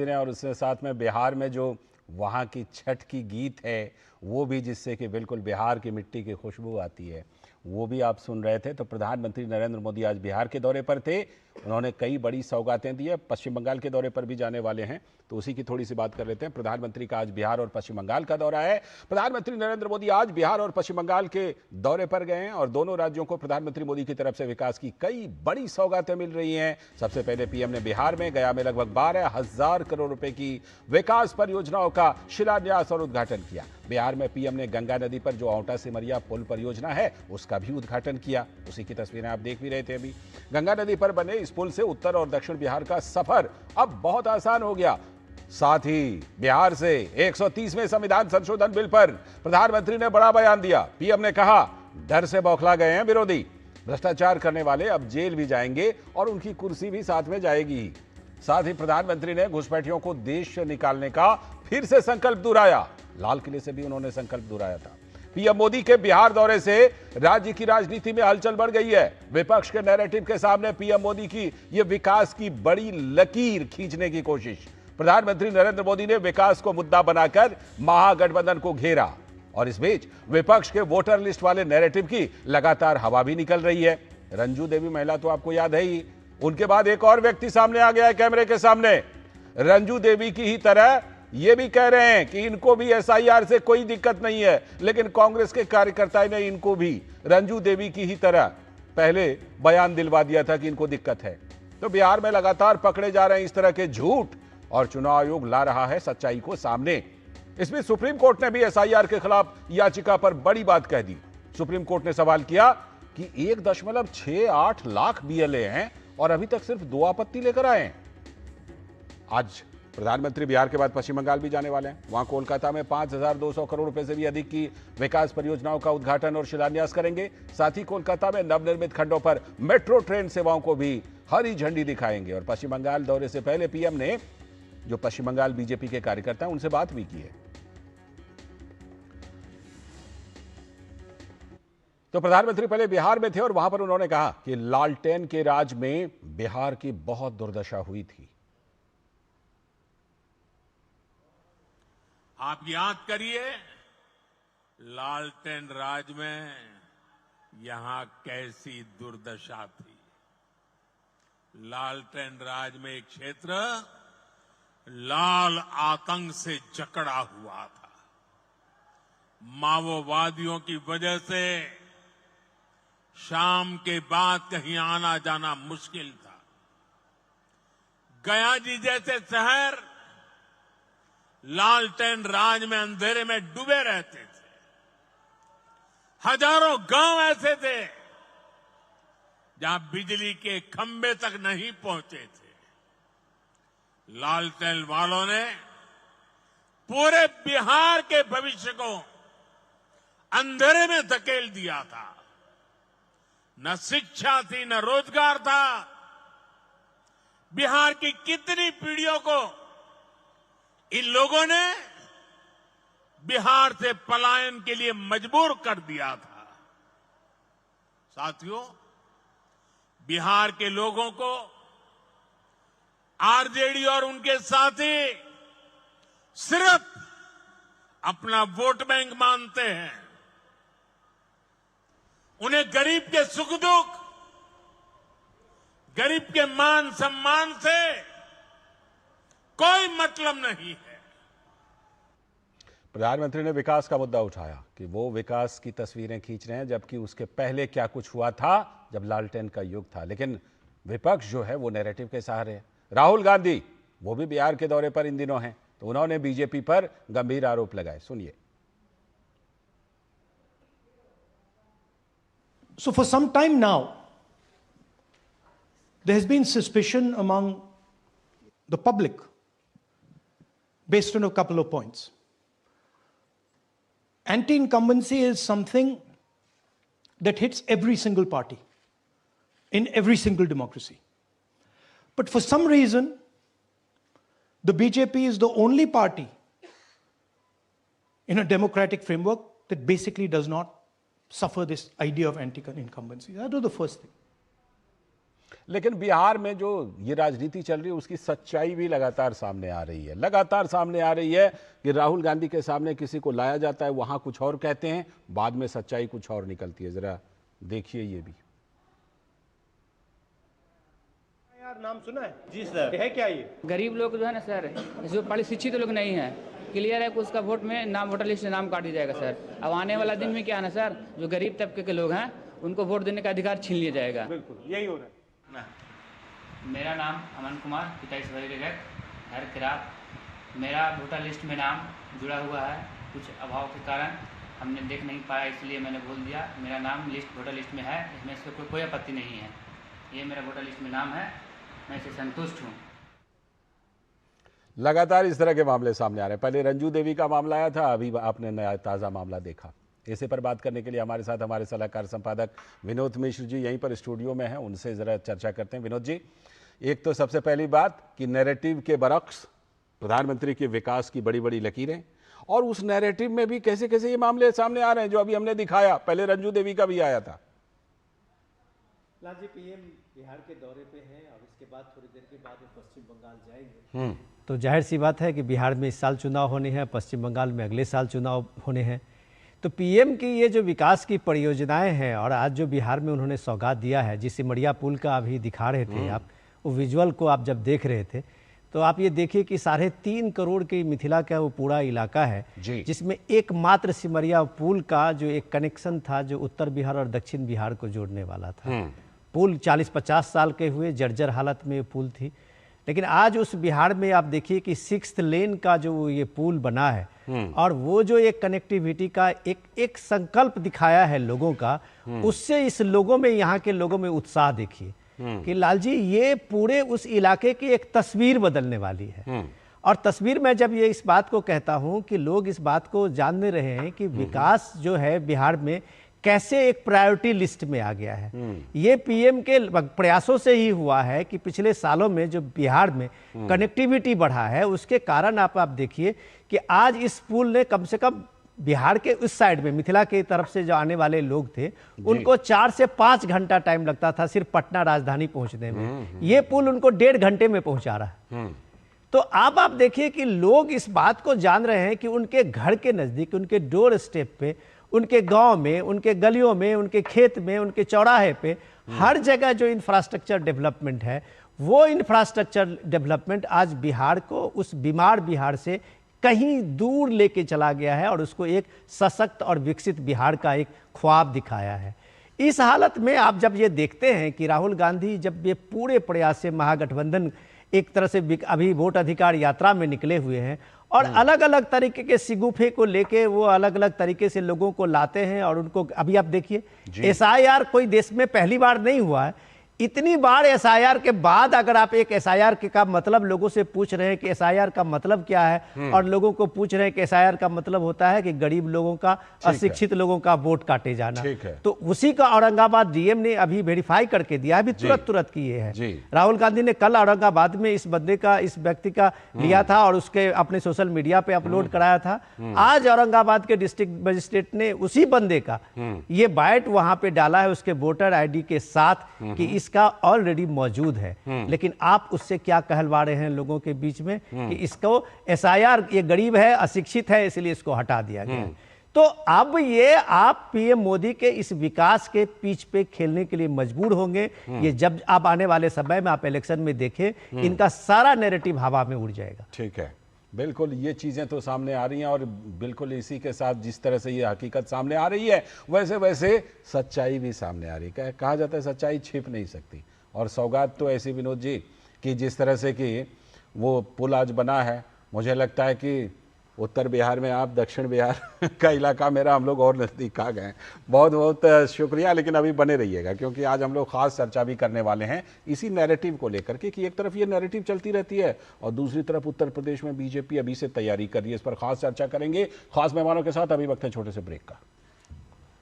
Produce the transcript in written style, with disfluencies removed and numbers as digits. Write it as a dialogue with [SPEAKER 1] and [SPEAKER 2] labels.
[SPEAKER 1] और उसके साथ में बिहार में जो वहाँ की छठ की गीत है वो भी, जिससे कि बिल्कुल बिहार की मिट्टी की खुशबू आती है, वो भी आप सुन रहे थे। तो प्रधानमंत्री नरेंद्र मोदी आज बिहार के दौरे पर थे। उन्होंने कई बड़ी सौगातें दी है। पश्चिम बंगाल के दौरे पर भी जाने वाले हैं, तो उसी की थोड़ी सी बात कर लेते हैं। प्रधानमंत्री का आज बिहार और पश्चिम बंगाल का दौरा है। प्रधानमंत्री नरेंद्र मोदी आज बिहार और पश्चिम बंगाल के दौरे पर गए हैं और दोनों राज्यों को प्रधानमंत्री मोदी की तरफ से विकास की कई बड़ी सौगातें मिल रही हैं। सबसे पहले पीएम ने बिहार में गया में लगभग 12,000 करोड़ रुपए की विकास परियोजनाओं का शिलान्यास और उद्घाटन किया। बिहार में पीएम ने गंगा नदी पर जो औंटा सिमरिया पुल परियोजना है उसका भी उद्घाटन किया। उसी की तस्वीरें आप देख भी रहे थे अभी। गंगा नदी पर बने इस पुल से उत्तर और दक्षिण बिहार का सफर अब बहुत आसान हो गया। साथ ही बिहार से 130वें संविधान संशोधन बिल पर प्रधानमंत्री ने बड़ा बयान दिया। पीएम ने कहा, डर से बौखला गए हैं विरोधी, भ्रष्टाचार करने वाले अब जेल भी जाएंगे और उनकी कुर्सी भी साथ में जाएगी। साथ ही प्रधानमंत्री ने घुसपैठियों को देश से निकालने का फिर से संकल्प दोहराया। लाल किले से भी उन्होंने संकल्प दोहराया था। पीएम मोदी के बिहार दौरे से राज्य की राजनीति में हलचल बढ़ गई है। विपक्ष के नैरेटिव के सामने पीएम मोदी की यह विकास की बड़ी लकीर खींचने की कोशिश। प्रधानमंत्री नरेंद्र मोदी ने विकास को मुद्दा बनाकर महागठबंधन को घेरा और इस बीच विपक्ष के वोटर लिस्ट वाले नैरेटिव की लगातार हवा भी निकल रही है। रंजू देवी महिला तो आपको याद है ही। उनके बाद एक और व्यक्ति सामने आ गया है कैमरे के सामने। रंजू देवी की ही तरह ये भी कह रहे हैं कि इनको भी एसआईआर से कोई दिक्कत नहीं है, लेकिन कांग्रेस के कार्यकर्ताओं ने इनको भी रंजू देवी की ही तरह पहले बयान दिलवा दिया था कि इनको दिक्कत है। तो बिहार में लगातार पकड़े जा रहे हैं इस तरह के झूठ और चुनाव आयोग ला रहा है सच्चाई को सामने। इसमें सुप्रीम कोर्ट ने भी एसआईआर के खिलाफ याचिका पर बड़ी बात कह दी। सुप्रीम कोर्ट ने सवाल किया कि 1.68 लाख बीएलए हैं और अभी तक सिर्फ 2 आपत्ति लेकर आए हैं। आज प्रधानमंत्री बिहार के बाद पश्चिम बंगाल भी जाने वाले हैं। वहां कोलकाता में 5,200 करोड़ रुपए से भी अधिक की विकास परियोजनाओं का उद्घाटन और शिलान्यास करेंगे। साथ ही कोलकाता में नवनिर्मित खंडों पर मेट्रो ट्रेन सेवाओं को भी हरी झंडी दिखाएंगे। और पश्चिम बंगाल दौरे से पहले पीएम ने जो पश्चिम बंगाल बीजेपी के कार्यकर्ता हैं उनसे बात भी की है। तो प्रधानमंत्री पहले बिहार में थे और वहां पर उन्होंने कहा कि लालटेन के राज में बिहार की बहुत दुर्दशा हुई थी।
[SPEAKER 2] आप याद करिए, लालटेन राज में यहां कैसी दुर्दशा थी। लालटेन राज में एक क्षेत्र लाल आतंक से जकड़ा हुआ था। माओवादियों की वजह से शाम के बाद कहीं आना जाना मुश्किल था। गया जी जैसे शहर लालटेन राज में अंधेरे में डूबे रहते थे। हजारों गांव ऐसे थे जहां बिजली के खंभे तक नहीं पहुंचे थे। लालटेन वालों ने पूरे बिहार के भविष्य को अंधेरे में धकेल दिया था। न शिक्षा थी, न रोजगार था। बिहार की कितनी पीढ़ियों को इन लोगों ने बिहार से पलायन के लिए मजबूर कर दिया था। साथियों, बिहार के लोगों को आरजेडी और उनके साथी सिर्फ अपना वोट बैंक मानते हैं। उन्हें गरीब के सुख दुख, गरीब के मान सम्मान से कोई मतलब नहीं है।
[SPEAKER 1] प्रधानमंत्री ने विकास का मुद्दा उठाया कि वो विकास की तस्वीरें खींच रहे हैं, जबकि उसके पहले क्या कुछ हुआ था जब लालटेन का युग था। लेकिन विपक्ष जो है वो नैरेटिव के सहारे है। राहुल गांधी वो भी बिहार के दौरे पर इन दिनों हैं, तो उन्होंने बीजेपी पर गंभीर आरोप लगाए। सुनिए।
[SPEAKER 3] So for some time now, there has been suspicion among the public based on a couple of points. Anti-incumbency is something that hits every single party in every single democracy. But for some reason, the BJP is the only party in a democratic framework that basically does not suffer this idea of anti-incumbency. That was the first thing.
[SPEAKER 1] लेकिन बिहार में जो ये राजनीति चल रही है उसकी सच्चाई भी लगातार सामने आ रही है, लगातार सामने आ रही है कि राहुल गांधी के सामने किसी को लाया जाता है, वहां कुछ और कहते हैं, बाद में सच्चाई कुछ और निकलती है। जरा देखिए ये भी।
[SPEAKER 3] यार नाम सुना है
[SPEAKER 4] जी सर।
[SPEAKER 3] है क्या ये?
[SPEAKER 5] गरीब लोग जो है ना सर, जो पढ़े शिक्षित लोग नहीं है, क्लियर है कि उसका वोट में नाम, वोटर लिस्ट से नाम काट दिया जाएगा सर। अब आने वाला दिन में क्या है ना सर, जो गरीब तबके के लोग हैं उनको वोट देने का अधिकार छीन लिया जाएगा।
[SPEAKER 3] बिल्कुल यही हो रहा है।
[SPEAKER 5] मेरा नाम अमन कुमार, 27 घर खिराब। मेरा वोटर लिस्ट में नाम जुड़ा हुआ है, कुछ अभाव के कारण हमने देख नहीं पाया, इसलिए मैंने बोल दिया। मेरा नाम वोटर लिस्ट में है, इसमें से कोई आपत्ति नहीं है। ये मेरा वोटर लिस्ट में नाम है, मैं इससे संतुष्ट हूँ।
[SPEAKER 1] लगातार इस तरह के मामले सामने आ रहे हैं। पहले रंजू देवी का मामला आया था, अभी आपने नया ताज़ा मामला देखा। इसी पर बात करने के लिए हमारे साथ हमारे सलाहकार संपादक विनोद मिश्र जी यहीं पर स्टूडियो में हैं, उनसे ज़रा चर्चा करते हैं। विनोद जी, एक तो सबसे पहली बात कि नैरेटिव के बरक्स प्रधानमंत्री के विकास की बड़ी बड़ी लकीरें, और उस नैरेटिव में भी कैसे कैसे ये मामले सामने आ रहे हैं जो अभी हमने दिखाया। पहले रंजू देवी का भी आया था।
[SPEAKER 4] लाल जी, पीएम बिहार के दौरे पे हैं और इसके बाद थोड़ी देर के बाद वो पश्चिम बंगाल जाएंगे, तो जाहिर सी बात है कि बिहार में इस साल चुनाव होने हैं, पश्चिम बंगाल में अगले साल चुनाव होने हैं। तो पीएम की ये जो विकास की परियोजनाएं हैं और आज जो बिहार में उन्होंने सौगात दिया है, जिस सिमरिया पुल का अभी दिखा रहे थे आप, वो विजुअल को आप जब देख रहे थे तो आप ये देखिए कि 3.5 करोड़ की मिथिला का वो पूरा इलाका है, जिसमें एकमात्र सिमरिया पुल का जो एक कनेक्शन था जो उत्तर बिहार और दक्षिण बिहार को जोड़ने वाला था। पुल 40-50 साल के हुए जर्जर हालत में पुल थी, लेकिन आज उस बिहार में आप देखिए कि 6th लेन का जो ये पुल बना है और वो जो एक कनेक्टिविटी का एक संकल्प दिखाया है लोगों का, उससे इस लोगों में, यहाँ के लोगों में उत्साह देखिए कि लाल जी ये पूरे उस इलाके की एक तस्वीर बदलने वाली है। और तस्वीर में जब ये इस बात को कहता हूँ कि लोग इस बात को जानने रहे हैं कि विकास जो है बिहार में कैसे एक प्रायोरिटी लिस्ट में आ गया है। ये पीएम के प्रयासों से ही हुआ है कि पिछले सालों में जो बिहार में कनेक्टिविटी बढ़ा है, उसके कारण आप देखिए कि आज इस पुल ने कम से कम बिहार के उस साइड में मिथिला की तरफ से जो आने वाले लोग थे उनको 4 से 5 घंटा टाइम लगता था सिर्फ पटना राजधानी पहुंचने में। ये पुल उनको 1.5 घंटे में पहुंचा रहा है। तो आप देखिए कि लोग इस बात को जान रहे हैं कि उनके घर के नज़दीक, उनके डोर स्टेप पे, उनके गांव में, उनके गलियों में, उनके खेत में, उनके चौराहे पे, हर जगह जो इंफ्रास्ट्रक्चर डेवलपमेंट है, वो इंफ्रास्ट्रक्चर डेवलपमेंट आज बिहार को उस बीमार बिहार से कहीं दूर लेके चला गया है और उसको एक सशक्त और विकसित बिहार का एक ख्वाब दिखाया है। इस हालत में आप जब ये देखते हैं कि राहुल गांधी जब ये पूरे प्रयास से महागठबंधन एक तरह से अभी वोट अधिकार यात्रा में निकले हुए हैं और अलग अलग तरीके के सिगुफे को लेके वो अलग अलग तरीके से लोगों को लाते हैं और उनको, अभी आप देखिए एसआईआर कोई देश में पहली बार नहीं हुआ है। इतनी बार एसआईआर के बाद अगर आप एक एसआईआर का मतलब लोगों से पूछ रहे हैं कि एसआईआर का मतलब क्या है और लोगों को पूछ रहे हैं कि एसआईआर का मतलब होता है कि गरीब लोगों का, अशिक्षित लोगों का वोट काटे जाना, तो उसी का औरंगाबाद डीएम ने अभी वेरीफाई करके दिया, अभी तुरंत किए हैं। राहुल गांधी ने कल औरंगाबाद में इस बंदे का, इस व्यक्ति का लिया था और उसके अपने सोशल मीडिया पे अपलोड कराया था। आज औरंगाबाद के डिस्ट्रिक्ट मजिस्ट्रेट ने उसी बंदे का ये बाइट वहां पे डाला है उसके वोटर आईडी के साथ कि इसका ऑलरेडी मौजूद है। लेकिन आप उससे क्या कहलवा रहे हैं लोगों के बीच में कि इसको एसआईआर, ये गरीब है, अशिक्षित है, इसलिए इसको हटा दिया गया। तो अब ये आप पीएम मोदी के इस विकास के पिच पे खेलने के लिए मजबूर होंगे। ये जब आप आने वाले समय में आप इलेक्शन में देखें, इनका सारा नैरेटिव हवा में उड़ जाएगा।
[SPEAKER 1] ठीक है, बिल्कुल ये चीज़ें तो सामने आ रही हैं और बिल्कुल इसी के साथ जिस तरह से ये हकीकत सामने आ रही है वैसे वैसे सच्चाई भी सामने आ रही है। कहा जाता है सच्चाई छिप नहीं सकती, और सौगात तो ऐसी विनोद जी कि जिस तरह से कि वो पुल आज बना है, मुझे लगता है कि उत्तर बिहार में आप, दक्षिण बिहार का इलाका मेरा, हम लोग और नज़दीक आ गए। बहुत बहुत शुक्रिया, लेकिन अभी बने रहिएगा क्योंकि आज हम लोग खास चर्चा भी करने वाले हैं इसी नैरेटिव को लेकर के कि एक तरफ ये नैरेटिव चलती रहती है और दूसरी तरफ उत्तर प्रदेश में बीजेपी अभी से तैयारी कर रही है। इस पर खास चर्चा करेंगे खास मेहमानों के साथ। अभी वक्त है छोटे से ब्रेक का।